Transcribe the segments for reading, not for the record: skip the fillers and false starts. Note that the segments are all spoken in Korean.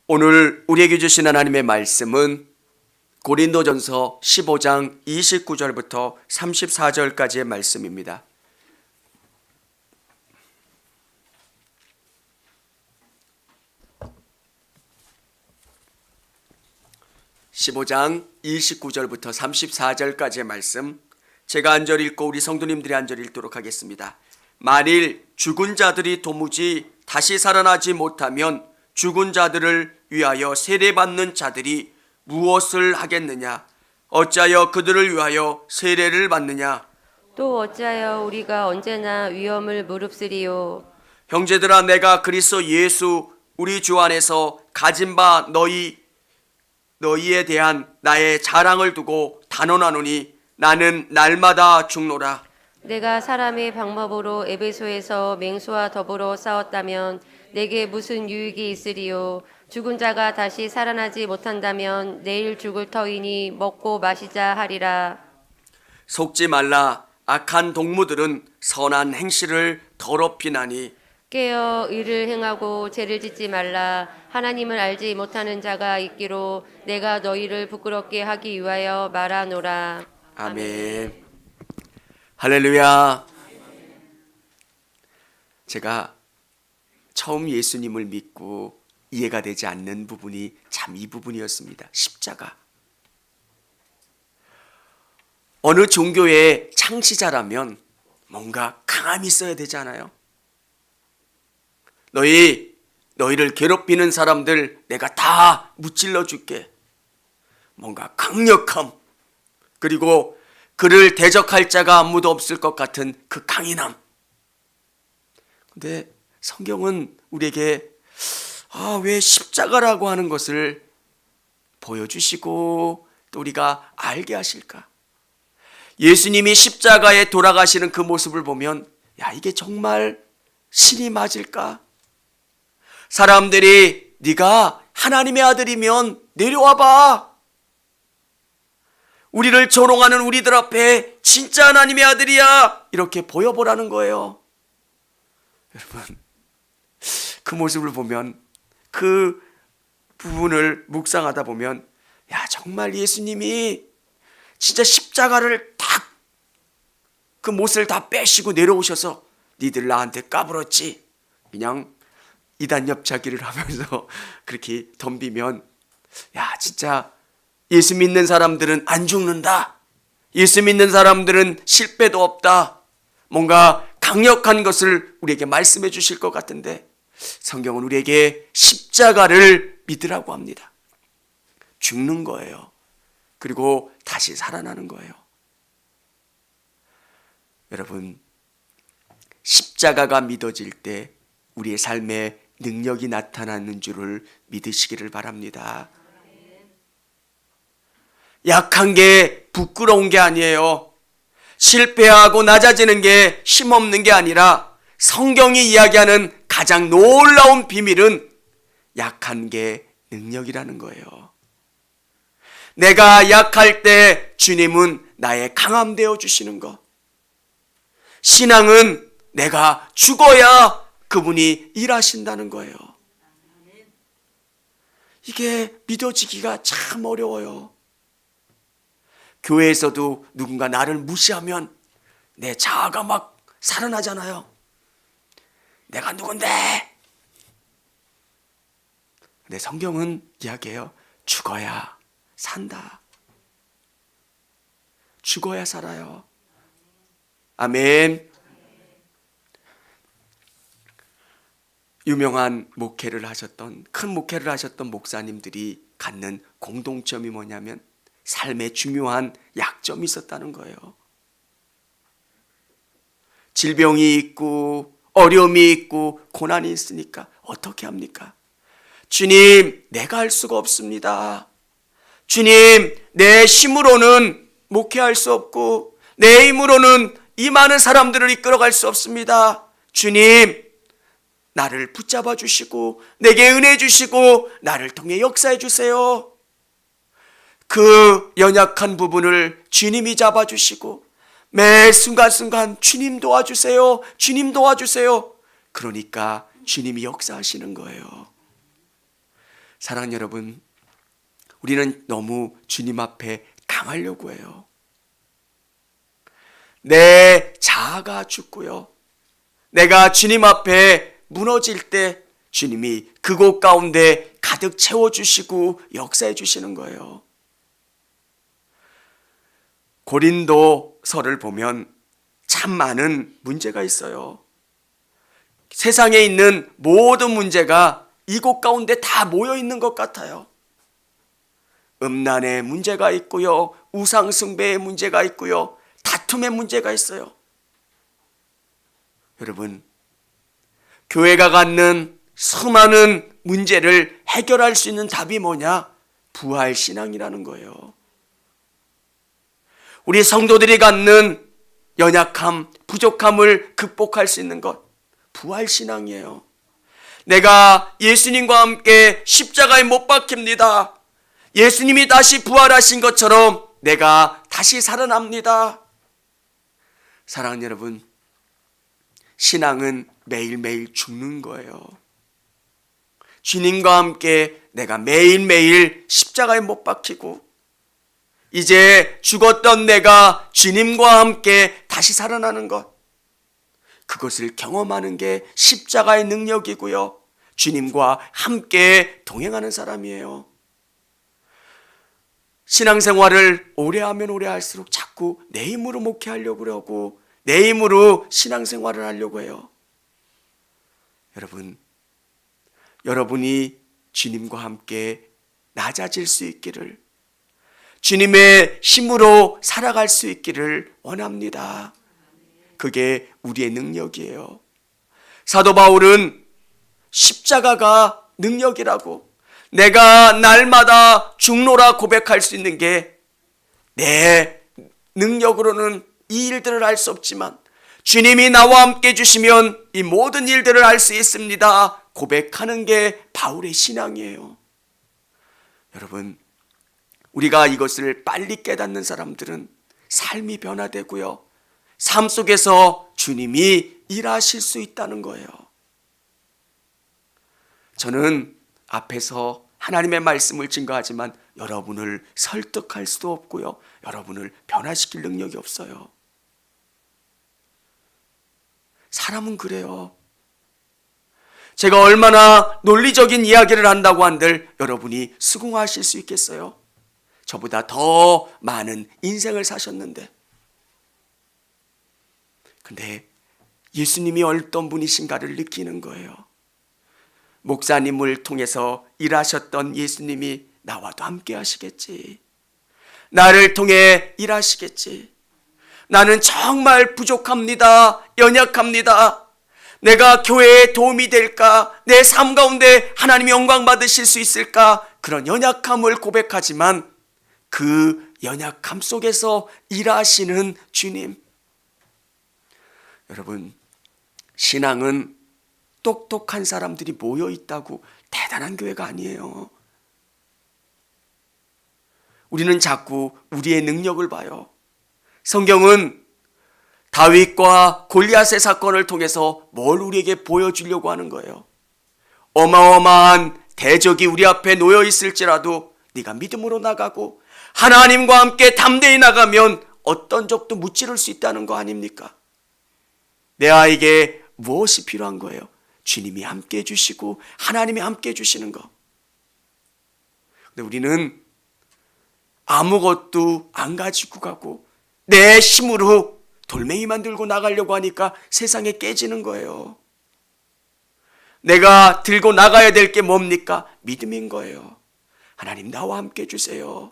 오늘 우리에게 주신 하나님의 말씀은 고린도전서 15장 29절부터 34절까지의 말씀입니다. (15장 29절부터 34절까지의 말씀) 제가 한 절 읽고 우리 성도님들이 한 절 읽도록 하겠습니다. 만일 죽은 자들이 도무지 다시 살아나지 못하면 죽은 자들을 위하여 세례받는 자들이 무엇을 하겠느냐? 어찌하여 그들을 위하여 세례를 받느냐? 또 어찌하여 우리가 언제나 위험을 무릅쓰리요? 형제들아, 내가 그리스도 예수 우리 주 안에서 가진 바 너희에 대한 나의 자랑을 두고 단언하노니 나는 날마다 죽노라. 내가 사람의 방법으로 에베소에서 맹수와 더불어 싸웠다면 내게 무슨 유익이 있으리요? 죽은 자가 다시 살아나지 못한다면 내일 죽을 터이니 먹고 마시자 하리라. 속지 말라. 악한 동무들은 선한 행실을 더럽히나니 깨어 의를 행하고 죄를 짓지 말라. 하나님을 알지 못하는 자가 있기로 내가 너희를 부끄럽게 하기 위하여 말하노라. 아멘. 할렐루야. 제가 처음 예수님을 믿고 이해가 되지 않는 부분이 참 이 부분이었습니다. 십자가. 어느 종교의 창시자라면 뭔가 강함이 있어야 되잖아요. 너희를 괴롭히는 사람들 내가 다 무찔러 줄게. 뭔가 강력함, 그리고 그를 대적할 자가 아무도 없을 것 같은 그 강인함. 근데 성경은 우리에게 왜 십자가라고 하는 것을 보여주시고 또 우리가 알게 하실까? 예수님이 십자가에 돌아가시는 그 모습을 보면 이게 정말 신이 맞을까? 사람들이 네가 하나님의 아들이면 내려와봐. 우리를 조롱하는 우리들 앞에 진짜 하나님의 아들이야 이렇게 보여보라는 거예요. 여러분, 그 모습을 보면, 그 부분을 묵상하다 보면 정말 예수님이 진짜 십자가를 딱 그 못을 다 빼시고 내려오셔서 니들 나한테 까불었지, 그냥 이단 옆차기를 하면서 그렇게 덤비면 진짜 예수 믿는 사람들은 안 죽는다, 예수 믿는 사람들은 실패도 없다, 뭔가 강력한 것을 우리에게 말씀해 주실 것 같은데 성경은 우리에게 십자가를 믿으라고 합니다. 죽는 거예요. 그리고 다시 살아나는 거예요. 여러분, 십자가가 믿어질 때 우리의 삶에 능력이 나타나는 줄을 믿으시기를 바랍니다. 약한 게 부끄러운 게 아니에요. 실패하고 낮아지는 게 힘없는 게 아니라 성경이 이야기하는 가장 놀라운 비밀은 약한 게 능력이라는 거예요. 내가 약할 때 주님은 나의 강함 되어 주시는 것. 신앙은 내가 죽어야 그분이 일하신다는 거예요. 이게 믿어지기가 참 어려워요. 교회에서도 누군가 나를 무시하면 내 자아가 막 살아나잖아요. 내가 누군데? 근데 성경은 이야기해요. 죽어야 산다. 죽어야 살아요. 아멘. 유명한 큰 목회를 하셨던 목사님들이 갖는 공동점이 뭐냐면 삶에 중요한 약점이 있었다는 거예요. 질병이 있고 어려움이 있고 고난이 있으니까 어떻게 합니까? 주님, 내가 할 수가 없습니다. 주님, 내 힘으로는 목회할 수 없고 내 힘으로는 이 많은 사람들을 이끌어갈 수 없습니다. 주님, 나를 붙잡아 주시고 내게 은혜 주시고 나를 통해 역사해 주세요. 그 연약한 부분을 주님이 잡아주시고 매 순간순간 주님 도와주세요, 주님 도와주세요. 그러니까 주님이 역사하시는 거예요. 사랑하는 여러분, 우리는 너무 주님 앞에 강하려고 해요. 내 자아가 죽고요, 내가 주님 앞에 무너질 때 주님이 그곳 가운데 가득 채워주시고 역사해 주시는 거예요. 고린도서를 보면 참 많은 문제가 있어요. 세상에 있는 모든 문제가 이곳 가운데 다 모여 있는 것 같아요. 음란의 문제가 있고요, 우상숭배의 문제가 있고요, 다툼의 문제가 있어요. 여러분, 교회가 갖는 수많은 문제를 해결할 수 있는 답이 뭐냐? 부활신앙이라는 거예요. 우리 성도들이 갖는 연약함, 부족함을 극복할 수 있는 것, 부활신앙이에요. 내가 예수님과 함께 십자가에 못 박힙니다. 예수님이 다시 부활하신 것처럼 내가 다시 살아납니다. 사랑하는 여러분, 신앙은 매일매일 죽는 거예요. 주님과 함께 내가 매일매일 십자가에 못 박히고, 이제 죽었던 내가 주님과 함께 다시 살아나는 것, 그것을 경험하는 게 십자가의 능력이고요, 주님과 함께 동행하는 사람이에요. 신앙생활을 오래 하면 오래 할수록 자꾸 내 힘으로 목회하려고 그러고 내 힘으로 신앙생활을 하려고 해요. 여러분, 여러분이 주님과 함께 낮아질 수 있기를, 주님의 힘으로 살아갈 수 있기를 원합니다. 그게 우리의 능력이에요. 사도 바울은 십자가가 능력이라고, 내가 날마다 죽노라 고백할 수 있는 게 내 능력으로는 이 일들을 할 수 없지만 주님이 나와 함께 해주시면 이 모든 일들을 할 수 있습니다 고백하는 게 바울의 신앙이에요. 여러분, 우리가 이것을 빨리 깨닫는 사람들은 삶이 변화되고요, 삶 속에서 주님이 일하실 수 있다는 거예요. 저는 앞에서 하나님의 말씀을 증거하지만 여러분을 설득할 수도 없고요, 여러분을 변화시킬 능력이 없어요. 사람은 그래요. 제가 얼마나 논리적인 이야기를 한다고 한들 여러분이 수긍하실 수 있겠어요? 저보다 더 많은 인생을 사셨는데. 근데 예수님이 어떤 분이신가를 느끼는 거예요. 목사님을 통해서 일하셨던 예수님이 나와도 함께 하시겠지. 나를 통해 일하시겠지. 나는 정말 부족합니다. 연약합니다. 내가 교회에 도움이 될까? 내 삶 가운데 하나님이 영광 받으실 수 있을까? 그런 연약함을 고백하지만 그 연약함 속에서 일하시는 주님. 여러분, 신앙은 똑똑한 사람들이 모여 있다고 대단한 교회가 아니에요. 우리는 자꾸 우리의 능력을 봐요. 성경은 다윗과 골리앗의 사건을 통해서 뭘 우리에게 보여주려고 하는 거예요. 어마어마한 대적이 우리 앞에 놓여 있을지라도 네가 믿음으로 나가고 하나님과 함께 담대히 나가면 어떤 적도 무찌를 수 있다는 거 아닙니까? 내 아이에게 무엇이 필요한 거예요? 주님이 함께 해주시고 하나님이 함께 해주시는 거. 근데 우리는 아무것도 안 가지고 가고 내 힘으로 돌멩이만 들고 나가려고 하니까 세상에 깨지는 거예요. 내가 들고 나가야 될 게 뭡니까? 믿음인 거예요. 하나님, 나와 함께 해주세요.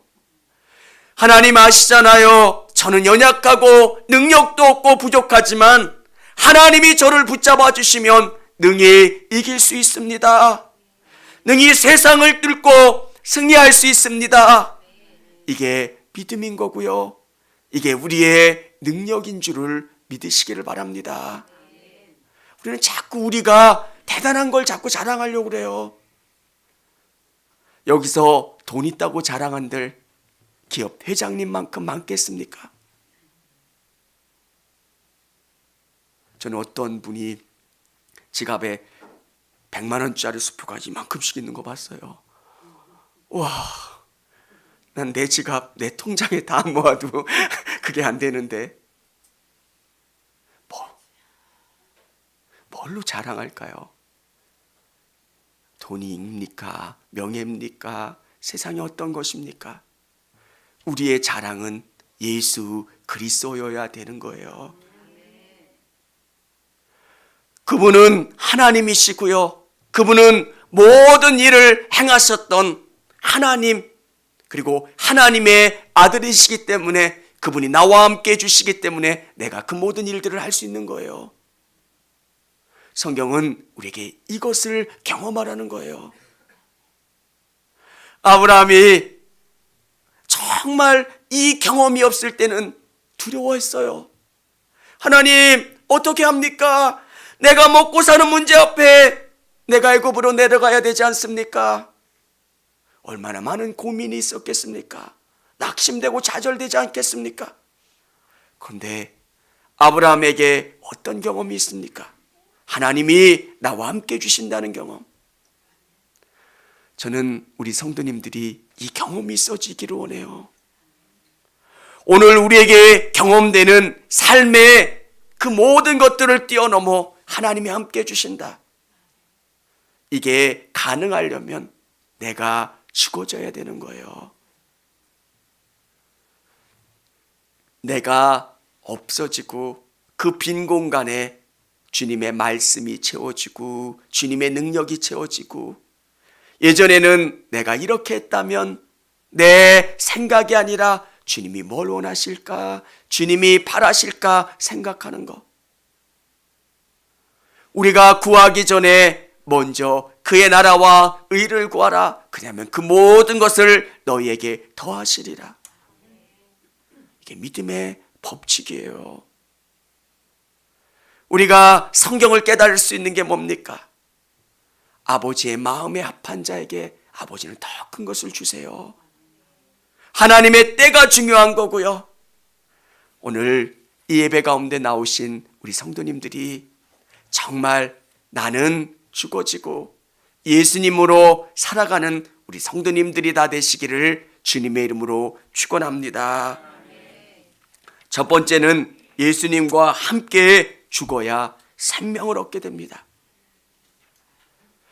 하나님 아시잖아요. 저는 연약하고 능력도 없고 부족하지만 하나님이 저를 붙잡아 주시면 능히 이길 수 있습니다. 능히 세상을 뚫고 승리할 수 있습니다. 이게 믿음인 거고요, 이게 우리의 능력인 줄을 믿으시기를 바랍니다. 우리는 자꾸 우리가 대단한 걸 자꾸 자랑하려고 그래요. 여기서 돈 있다고 자랑한들 기업 회장님만큼 많겠습니까? 저는 어떤 분이 지갑에 100만 원짜리 수표가 이만큼씩 있는 거 봤어요. 와, 난 내 지갑, 내 통장에 다 모아도 그게 안 되는데 뭘로 자랑할까요? 돈입니까? 명예입니까? 세상에 어떤 것입니까? 우리의 자랑은 예수 그리스도여야 되는 거예요. 그분은 하나님이시고요. 그분은 모든 일을 행하셨던 하나님, 그리고 하나님의 아들이시기 때문에 그분이 나와 함께 해주시기 때문에 내가 그 모든 일들을 할 수 있는 거예요. 성경은 우리에게 이것을 경험하라는 거예요. 아브라함이 정말 이 경험이 없을 때는 두려워했어요. 하나님, 어떻게 합니까? 내가 먹고 사는 문제 앞에 내가 애굽으로 내려가야 되지 않습니까? 얼마나 많은 고민이 있었겠습니까? 낙심되고 좌절되지 않겠습니까? 그런데 아브라함에게 어떤 경험이 있습니까? 하나님이 나와 함께 주신다는 경험. 저는 우리 성도님들이 이 경험이 있어지기를 원해요. 오늘 우리에게 경험되는 삶의 그 모든 것들을 뛰어넘어 하나님이 함께 주신다. 이게 가능하려면 내가 죽어져야 되는 거예요. 내가 없어지고 그 빈 공간에 주님의 말씀이 채워지고 주님의 능력이 채워지고, 예전에는 내가 이렇게 했다면 내 생각이 아니라 주님이 뭘 원하실까, 주님이 바라실까 생각하는 것. 우리가 구하기 전에 먼저 그의 나라와 의를 구하라. 그냐면 그 모든 것을 너희에게 더하시리라. 이게 믿음의 법칙이에요. 우리가 성경을 깨달을 수 있는 게 뭡니까? 아버지의 마음에 합한 자에게 아버지는 더 큰 것을 주세요. 하나님의 때가 중요한 거고요. 오늘 이 예배 가운데 나오신 우리 성도님들이 정말 나는 죽어지고 예수님으로 살아가는 우리 성도님들이 다 되시기를 주님의 이름으로 축원합니다. 첫 번째는 예수님과 함께 죽어야 생명을 얻게 됩니다.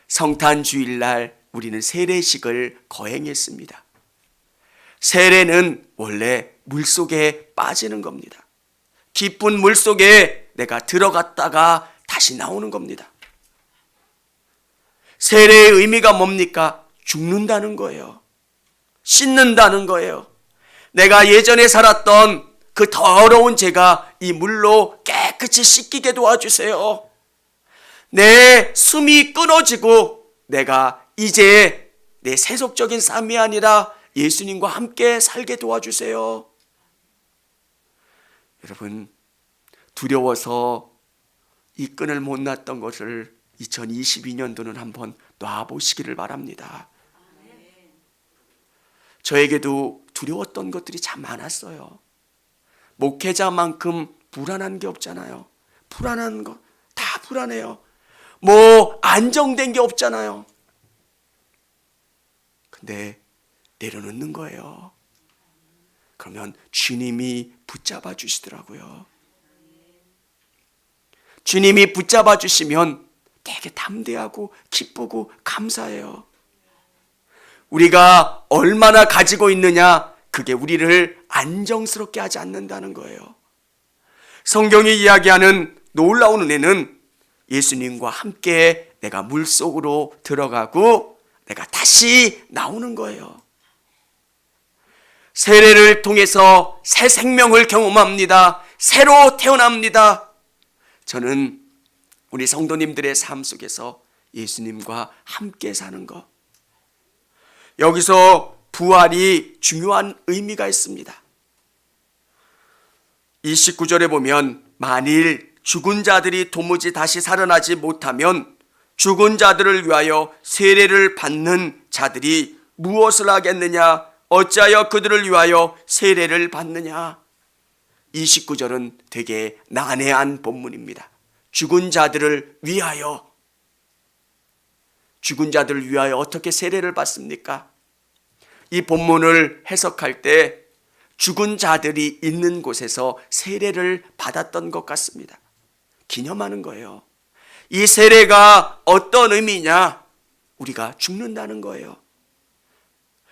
성탄 주일날 우리는 세례식을 거행했습니다. 세례는 원래 물속에 빠지는 겁니다. 깊은 물속에 내가 들어갔다가 다시 나오는 겁니다. 세례의 의미가 뭡니까? 죽는다는 거예요. 씻는다는 거예요. 내가 예전에 살았던 그 더러운 죄가 이 물로 깨끗이 씻기게 도와주세요. 내 숨이 끊어지고 내가 이제 내 세속적인 삶이 아니라 예수님과 함께 살게 도와주세요. 여러분, 두려워서 이 끈을 못 놨던 것을 2022년도는 한번 놔보시기를 바랍니다. 저에게도 두려웠던 것들이 참 많았어요. 목회자만큼 불안한 게 없잖아요. 불안한 거 다 불안해요. 뭐 안정된 게 없잖아요. 근데 내려놓는 거예요. 그러면 주님이 붙잡아 주시더라고요. 주님이 붙잡아 주시면 되게 담대하고 기쁘고 감사해요. 우리가 얼마나 가지고 있느냐, 그게 우리를 안정스럽게 하지 않는다는 거예요. 성경이 이야기하는 놀라운 은혜는 예수님과 함께 내가 물속으로 들어가고 내가 다시 나오는 거예요. 세례를 통해서 새 생명을 경험합니다. 새로 태어납니다. 저는 우리 성도님들의 삶 속에서 예수님과 함께 사는 것, 여기서 부활이 중요한 의미가 있습니다. 29절에 보면 만일 죽은 자들이 도무지 다시 살아나지 못하면 죽은 자들을 위하여 세례를 받는 자들이 무엇을 하겠느냐? 어찌하여 그들을 위하여 세례를 받느냐? 29절은 되게 난해한 본문입니다. 죽은 자들을 위하여. 죽은 자들을 위하여 어떻게 세례를 받습니까? 이 본문을 해석할 때 죽은 자들이 있는 곳에서 세례를 받았던 것 같습니다. 기념하는 거예요. 이 세례가 어떤 의미냐? 우리가 죽는다는 거예요.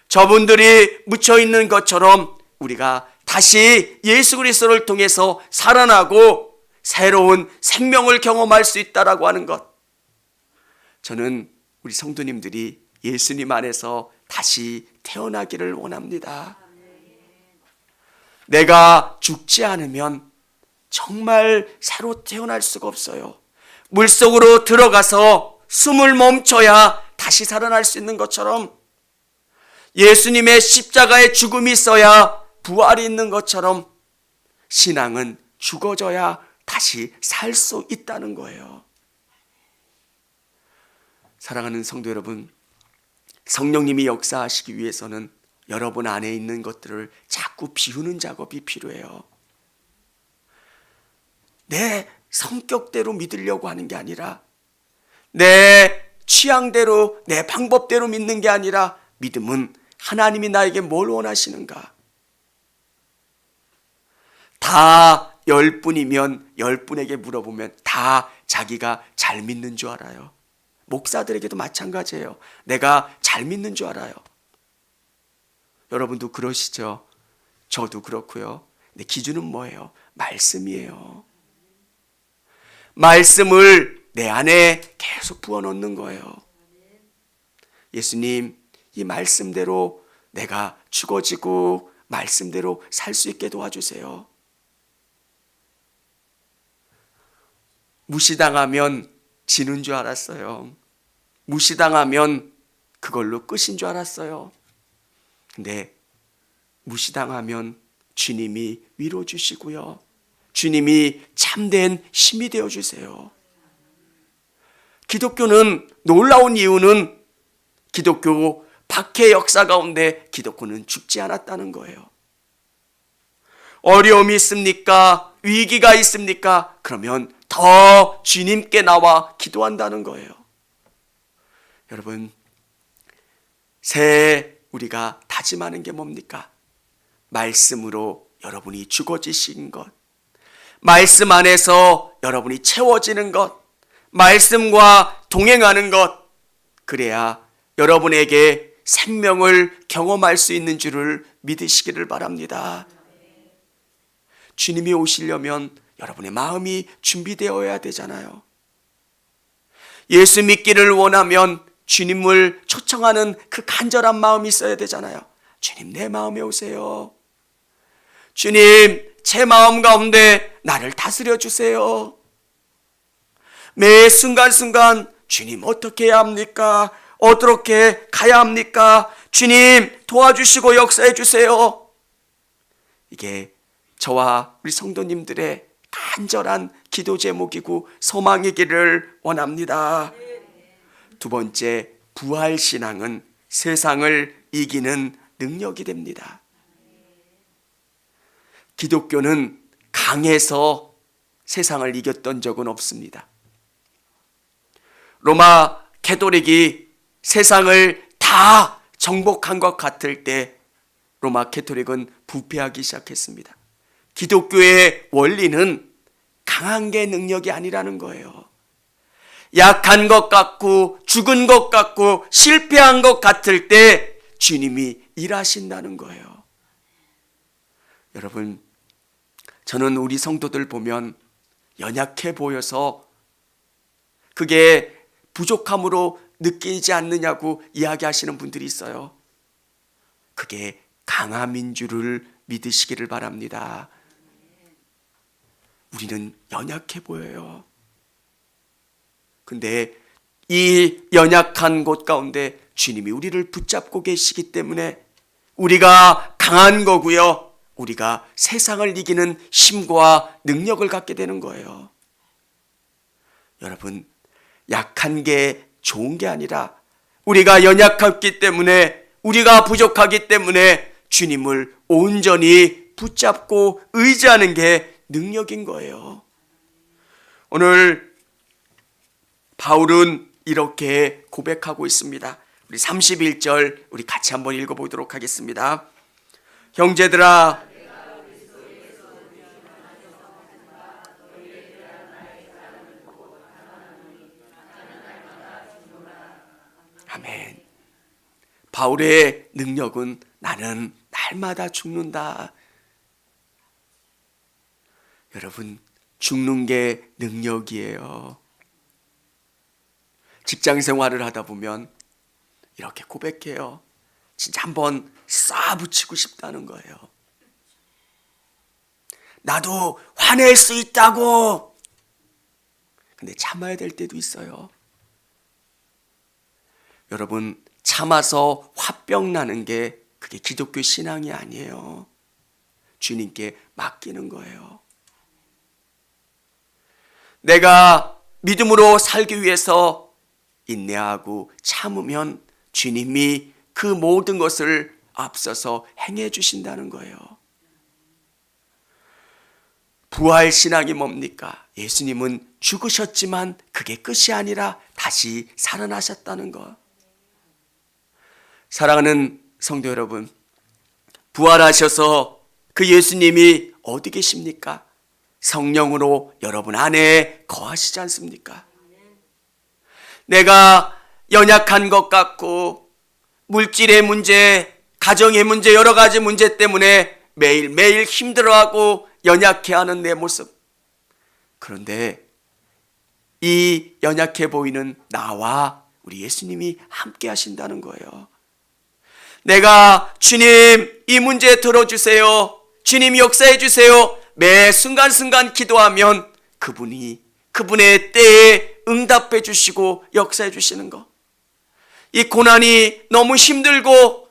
저분들이 묻혀 있는 것처럼 우리가 다시 예수 그리스도를 통해서 살아나고 새로운 생명을 경험할 수 있다라고 하는 것. 저는 우리 성도님들이 예수님 안에서 다시 태어나기를 원합니다. 내가 죽지 않으면 정말 새로 태어날 수가 없어요. 물속으로 들어가서 숨을 멈춰야 다시 살아날 수 있는 것처럼, 예수님의 십자가의 죽음이 있어야 부활이 있는 것처럼, 신앙은 죽어져야 다시 살 수 있다는 거예요. 사랑하는 성도 여러분, 성령님이 역사하시기 위해서는 여러분 안에 있는 것들을 자꾸 비우는 작업이 필요해요. 내 성격대로 믿으려고 하는 게 아니라, 내 취향대로, 내 방법대로 믿는 게 아니라, 믿음은 하나님이 나에게 뭘 원하시는가? 다 10분이면 10분에게 물어보면 다 자기가 잘 믿는 줄 알아요. 목사들에게도 마찬가지예요. 내가 잘 믿는 줄 알아요. 여러분도 그러시죠? 저도 그렇고요. 근데 기준은 뭐예요? 말씀이에요. 말씀을 내 안에 계속 부어넣는 거예요. 예수님, 이 말씀대로 내가 죽어지고 말씀대로 살 수 있게 도와주세요. 무시당하면 지는 줄 알았어요. 무시당하면 그걸로 끝인 줄 알았어요. 근데 무시당하면 주님이 위로 주시고요. 주님이 참된 힘이 되어 주세요. 기독교는 놀라운 이유는 기독교 박해 역사 가운데 기독교는 죽지 않았다는 거예요. 어려움이 있습니까? 위기가 있습니까? 그러면 더 주님께 나와 기도한다는 거예요. 여러분, 새해 우리가 다짐하는 게 뭡니까? 말씀으로 여러분이 죽어지신 것, 말씀 안에서 여러분이 채워지는 것, 말씀과 동행하는 것, 그래야 여러분에게 생명을 경험할 수 있는 줄을 믿으시기를 바랍니다. 주님이 오시려면 여러분의 마음이 준비되어야 되잖아요. 예수 믿기를 원하면 주님을 초청하는 그 간절한 마음이 있어야 되잖아요. 주님, 내 마음에 오세요. 주님, 제 마음 가운데 나를 다스려 주세요. 매 순간순간 주님, 어떻게 해야 합니까? 어떻게 가야 합니까? 주님, 도와주시고 역사해 주세요. 이게 저와 우리 성도님들의 간절한 기도 제목이고 소망이기를 원합니다. 두 번째, 부활신앙은 세상을 이기는 능력이 됩니다. 기독교는 강해서 세상을 이겼던 적은 없습니다. 로마 캐토릭이 세상을 다 정복한 것 같을 때 로마 캐토릭은 부패하기 시작했습니다. 기독교의 원리는 강한 게 능력이 아니라는 거예요. 약한 것 같고 죽은 것 같고 실패한 것 같을 때 주님이 일하신다는 거예요. 여러분, 저는 우리 성도들 보면 연약해 보여서 그게 부족함으로 느끼지 않느냐고 이야기하시는 분들이 있어요. 그게 강함인 줄을 믿으시기를 바랍니다. 우리는 연약해 보여요. 근데 이 연약한 곳 가운데 주님이 우리를 붙잡고 계시기 때문에 우리가 강한 거고요. 우리가 세상을 이기는 힘과 능력을 갖게 되는 거예요. 여러분, 약한 게 좋은 게 아니라 우리가 연약했기 때문에, 우리가 부족하기 때문에 주님을 온전히 붙잡고 의지하는 게 능력인 거예요. 오늘 바울은 이렇게 고백하고 있습니다. 우리 31절 우리 같이 한번 읽어보도록 하겠습니다. 형제들아 아멘. 바울의 능력은 나는 날마다 죽는다. 여러분, 죽는 게 능력이에요. 직장 생활을 하다 보면 이렇게 고백해요. 진짜 한번 쏴붙이고 싶다는 거예요. 나도 화낼 수 있다고. 근데 참아야 될 때도 있어요. 여러분, 참아서 화병 나는 게 그게 기독교 신앙이 아니에요. 주님께 맡기는 거예요. 내가 믿음으로 살기 위해서 인내하고 참으면 주님이 그 모든 것을 앞서서 행해 주신다는 거예요. 부활 신앙이 뭡니까? 예수님은 죽으셨지만 그게 끝이 아니라 다시 살아나셨다는 것. 사랑하는 성도 여러분, 부활하셔서 그 예수님이 어디 계십니까? 성령으로 여러분 안에 거하시지 않습니까? 내가 연약한 것 같고 물질의 문제, 가정의 문제, 여러 가지 문제 때문에 매일매일 힘들어하고 연약해하는 내 모습. 그런데 이 연약해 보이는 나와 우리 예수님이 함께 하신다는 거예요. 내가 주님 이 문제 들어주세요. 주님 역사해 주세요. 매 순간순간 기도하면 그분의 때에 응답해 주시고 역사해 주시는 것. 이 고난이 너무 힘들고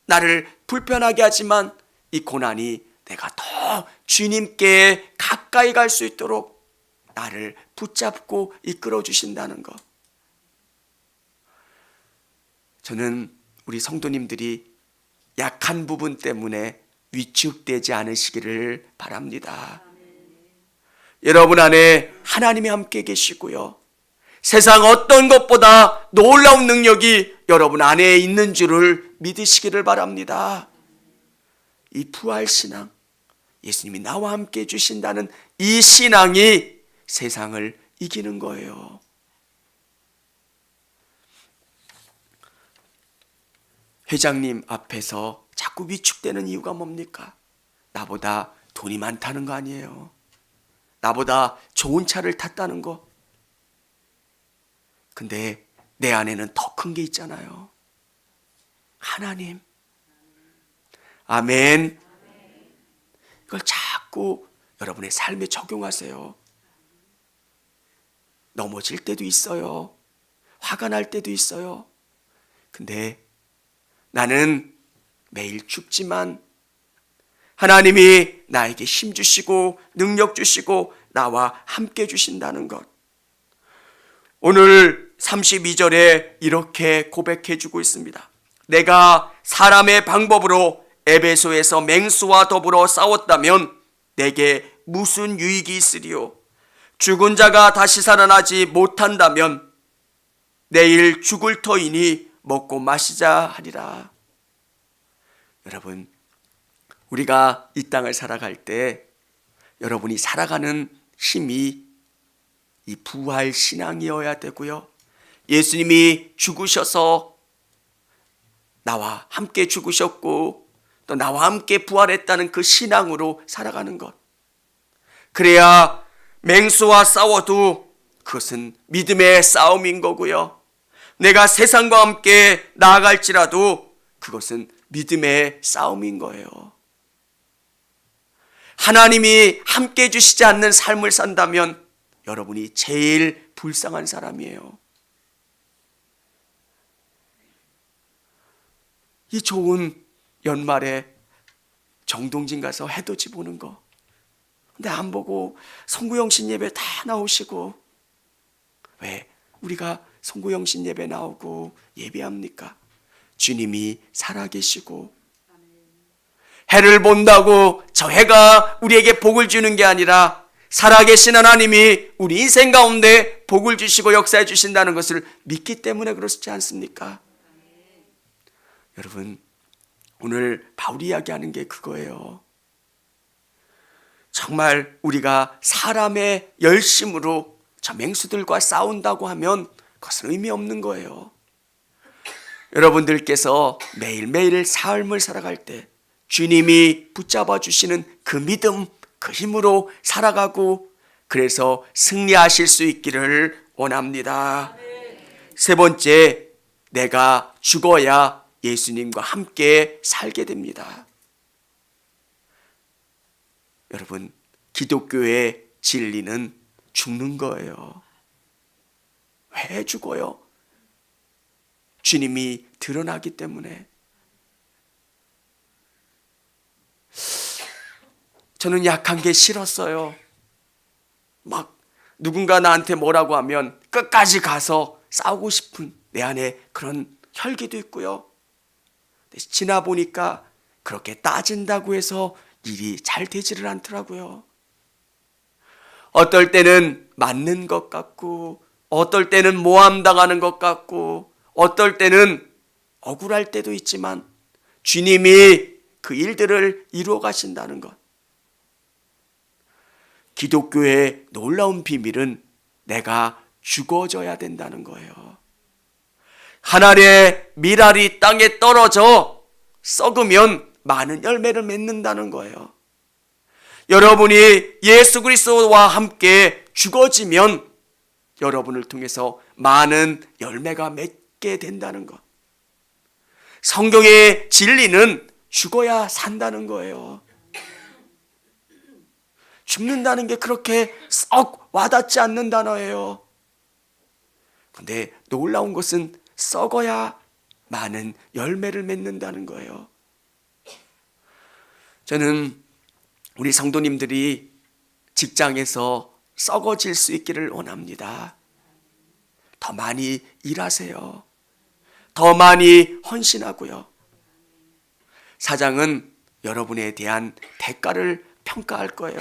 나를 불편하게 하지만 이 고난이 내가 더 주님께 가까이 갈 수 있도록 나를 붙잡고 이끌어 주신다는 것. 저는 우리 성도님들이 약한 부분 때문에 위축되지 않으시기를 바랍니다. 여러분 안에 하나님이 함께 계시고요. 세상 어떤 것보다 놀라운 능력이 여러분 안에 있는 줄을 믿으시기를 바랍니다. 이 부활신앙, 예수님이 나와 함께 해주신다는 이 신앙이 세상을 이기는 거예요. 회장님 앞에서 자꾸 위축되는 이유가 뭡니까? 나보다 돈이 많다는 거 아니에요. 나보다 좋은 차를 탔다는 거. 근데 내 안에는 더 큰 게 있잖아요. 하나님. 아멘. 이걸 자꾸 여러분의 삶에 적용하세요. 넘어질 때도 있어요. 화가 날 때도 있어요. 근데 나는 매일 죽지만 하나님이 나에게 힘 주시고 능력 주시고 나와 함께 주신다는 것. 오늘 32절에 이렇게 고백해 주고 있습니다. 내가 사람의 방법으로 에베소에서 맹수와 더불어 싸웠다면 내게 무슨 유익이 있으리요? 죽은 자가 다시 살아나지 못한다면 내일 죽을 터이니 먹고 마시자 하리라. 여러분, 우리가 이 땅을 살아갈 때 여러분이 살아가는 힘이 이 부활 신앙이어야 되고요. 예수님이 죽으셔서 나와 함께 죽으셨고 또 나와 함께 부활했다는 그 신앙으로 살아가는 것. 그래야 맹수와 싸워도 그것은 믿음의 싸움인 거고요. 내가 세상과 함께 나아갈지라도 그것은 믿음의 싸움인 거예요. 하나님이 함께 해주시지 않는 삶을 산다면 여러분이 제일 불쌍한 사람이에요. 이 좋은 연말에 정동진 가서 해돋이 보는 거. 근데 안 보고 송구영신 예배 다 나오시고, 왜 우리가 송구영신 예배 나오고 예배합니까? 주님이 살아계시고, 해를 본다고 저 해가 우리에게 복을 주는 게 아니라 살아계신 하나님이 우리 인생 가운데 복을 주시고 역사해 주신다는 것을 믿기 때문에 그렇지 않습니까? 여러분, 오늘 바울이 이야기하는 게 그거예요. 정말 우리가 사람의 열심으로 저 맹수들과 싸운다고 하면 그것은 의미 없는 거예요. 여러분들께서 매일매일 삶을 살아갈 때 주님이 붙잡아 주시는 그 믿음, 그 힘으로 살아가고 그래서 승리하실 수 있기를 원합니다. 세 번째, 내가 죽어야 예수님과 함께 살게 됩니다. 여러분, 기독교의 진리는 죽는 거예요. 왜 죽어요? 주님이 드러나기 때문에. 저는 약한 게 싫었어요. 막 누군가 나한테 뭐라고 하면 끝까지 가서 싸우고 싶은 내 안에 그런 혈기도 있고요. 지나 보니까 그렇게 따진다고 해서 일이 잘 되지를 않더라고요. 어떨 때는 맞는 것 같고, 어떨 때는 모함당하는 것 같고, 어떨 때는 억울할 때도 있지만 주님이 그 일들을 이루어 가신다는 것. 기독교의 놀라운 비밀은 내가 죽어져야 된다는 거예요. 하나님의 밀알이 땅에 떨어져 썩으면 많은 열매를 맺는다는 거예요. 여러분이 예수 그리스도와 함께 죽어지면 여러분을 통해서 많은 열매가 맺게 된다는 것. 성경의 진리는 죽어야 산다는 거예요. 죽는다는 게 그렇게 썩 와닿지 않는 단어예요. 그런데 놀라운 것은 썩어야 많은 열매를 맺는다는 거예요. 저는 우리 성도님들이 직장에서 썩어질 수 있기를 원합니다. 더 많이 일하세요. 더 많이 헌신하고요. 사장은 여러분에 대한 대가를 평가할 거예요.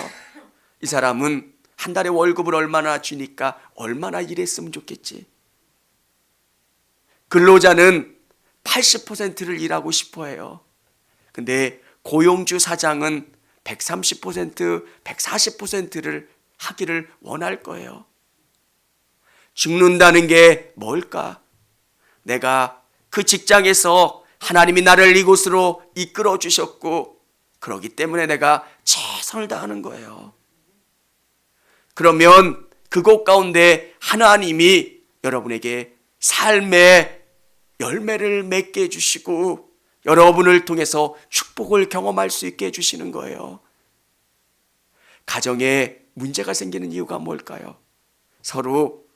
이 사람은 한 달에 월급을 얼마나 주니까 얼마나 일했으면 좋겠지. 근로자는 80%를 일하고 싶어 해요. 근데 고용주 사장은 130%, 140%를 하기를 원할 거예요. 죽는다는 게 뭘까? 내가 그 직장에서 하나님이 나를 이곳으로 이끌어 주셨고 그러기 때문에 내가 최선을 다하는 거예요. 그러면 그곳 가운데 하나님이 여러분에게 삶의 열매를 맺게 해주시고 여러분을 통해서 축복을 경험할 수 있게 해주시는 거예요. 가정에 문제가 생기는 이유가 뭘까요? 서로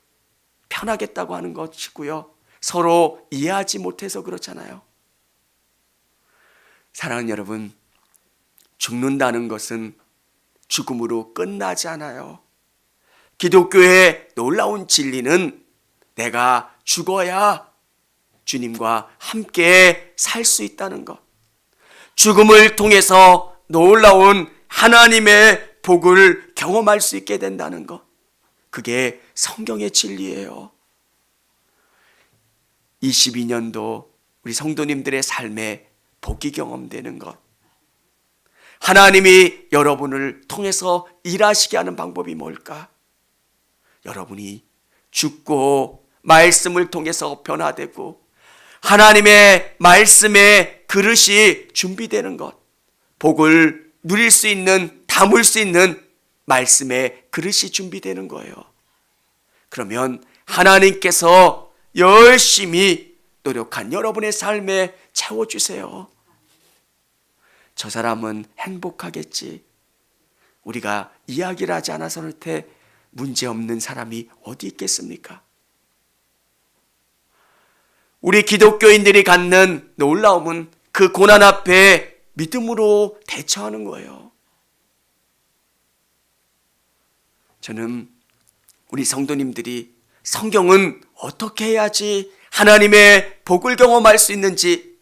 편하겠다고 하는 것이고요. 서로 이해하지 못해서 그렇잖아요. 사랑하는 여러분, 죽는다는 것은 죽음으로 끝나지 않아요. 기독교의 놀라운 진리는 내가 죽어야 주님과 함께 살 수 있다는 것. 죽음을 통해서 놀라운 하나님의 복을 경험할 수 있게 된다는 것. 그게 성경의 진리예요. 22년도 우리 성도님들의 삶에 복이 경험되는 것. 하나님이 여러분을 통해서 일하시게 하는 방법이 뭘까? 여러분이 죽고 말씀을 통해서 변화되고 하나님의 말씀의 그릇이 준비되는 것. 복을 누릴 수 있는, 담을 수 있는 말씀의 그릇이 준비되는 거예요. 그러면 하나님께서 열심히 노력한 여러분의 삶에 채워주세요. 저 사람은 행복하겠지. 우리가 이야기를 하지 않아서 그렇게 문제없는 사람이 어디 있겠습니까? 우리 기독교인들이 갖는 놀라움은 그 고난 앞에 믿음으로 대처하는 거예요. 저는 우리 성도님들이 성경은 어떻게 해야지 하나님의 복을 경험할 수 있는지,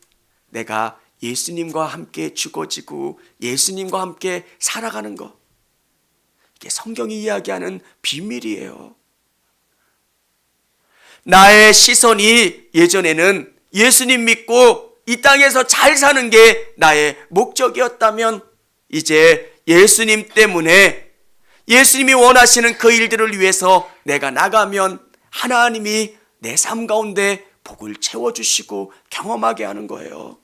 내가 예수님과 함께 죽어지고 예수님과 함께 살아가는 것, 이게 성경이 이야기하는 비밀이에요. 나의 시선이 예전에는 예수님 믿고 이 땅에서 잘 사는 게 나의 목적이었다면 이제 예수님 때문에 예수님이 원하시는 그 일들을 위해서 내가 나가면 하나님이 내 삶 가운데 복을 채워주시고 경험하게 하는 거예요.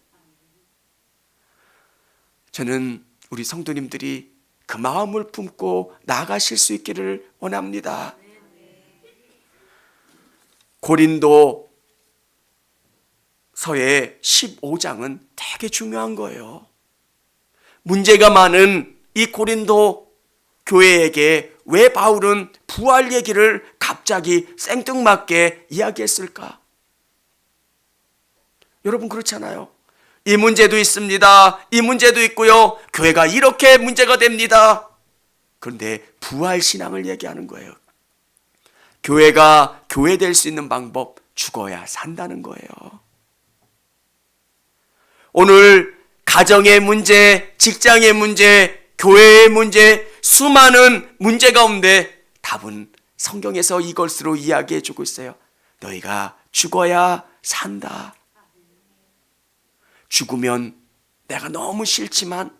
저는 우리 성도님들이 그 마음을 품고 나가실 수 있기를 원합니다. 고린도 서의 15장은 되게 중요한 거예요. 문제가 많은 이 고린도 교회에게 왜 바울은 부활 얘기를 갑자기 생뚱맞게 이야기했을까? 여러분 그렇잖아요. 이 문제도 있습니다. 이 문제도 있고요. 교회가 이렇게 문제가 됩니다. 그런데 부활 신앙을 얘기하는 거예요. 교회가 교회 될 수 있는 방법, 죽어야 산다는 거예요. 오늘 가정의 문제, 직장의 문제, 교회의 문제, 수많은 문제 가운데 답은 성경에서 이것으로 이야기해 주고 있어요. 너희가 죽어야 산다. 죽으면 내가 너무 싫지만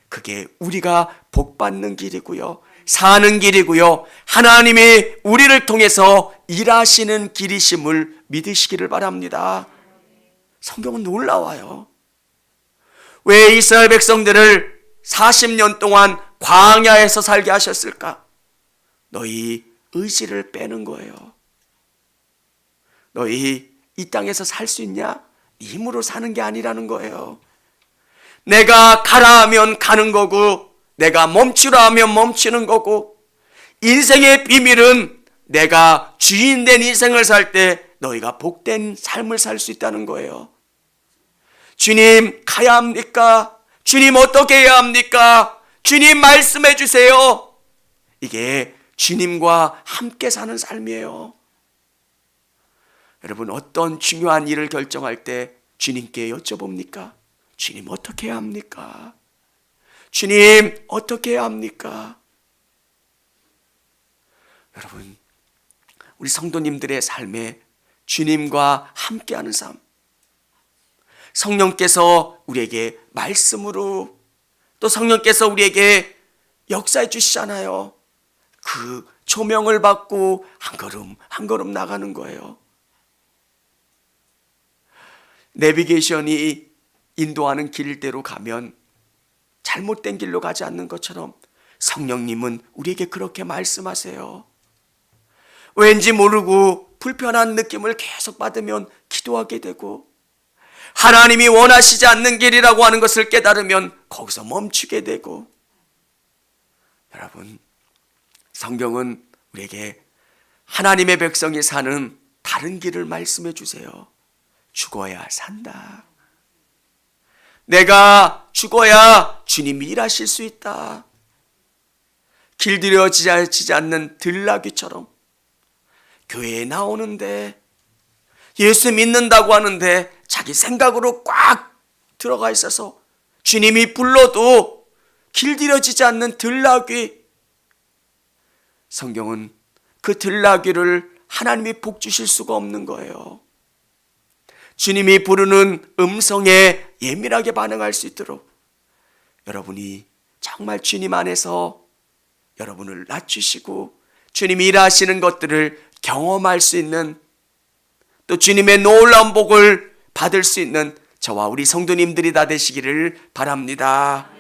그게 우리가 복받는 길이고요. 사는 길이고요. 하나님이 우리를 통해서 일하시는 길이심을 믿으시기를 바랍니다. 성경은 놀라워요. 왜 이스라엘 백성들을 40년 동안 광야에서 살게 하셨을까? 너희 의지를 빼는 거예요. 너희 이 땅에서 살 수 있냐? 힘으로 사는 게 아니라는 거예요. 내가 가라 하면 가는 거고 내가 멈추라 하면 멈추는 거고 인생의 비밀은 내가 주인 된 인생을 살 때 너희가 복된 삶을 살 수 있다는 거예요. 주님 가야 합니까? 주님 어떻게 해야 합니까? 주님 말씀해 주세요. 이게 주님과 함께 사는 삶이에요. 여러분 어떤 중요한 일을 결정할 때 주님께 여쭤봅니까? 주님 어떻게 해야 합니까? 주님 어떻게 해야 합니까? 여러분 우리 성도님들의 삶에 주님과 함께하는 삶, 성령께서 우리에게 말씀으로 또 성령께서 우리에게 역사해 주시잖아요. 그 조명을 받고 한 걸음 한 걸음 나가는 거예요. 내비게이션이 인도하는 길대로 가면 잘못된 길로 가지 않는 것처럼 성령님은 우리에게 그렇게 말씀하세요. 왠지 모르고 불편한 느낌을 계속 받으면 기도하게 되고 하나님이 원하시지 않는 길이라고 하는 것을 깨달으면 거기서 멈추게 되고 여러분 성경은 우리에게 하나님의 백성이 사는 다른 길을 말씀해 주세요. 죽어야 산다. 내가 죽어야 주님이 일하실 수 있다. 길들여지지 않는 들나귀처럼 교회에 나오는데 예수 믿는다고 하는데 자기 생각으로 꽉 들어가 있어서 주님이 불러도 길들여지지 않는 들나귀. 성경은 그 들나귀를 하나님이 복 주실 수가 없는 거예요. 주님이 부르는 음성에 예민하게 반응할 수 있도록 여러분이 정말 주님 안에서 여러분을 낮추시고 주님이 일하시는 것들을 경험할 수 있는 또 주님의 놀라운 복을 받을 수 있는 저와 우리 성도님들이 다 되시기를 바랍니다.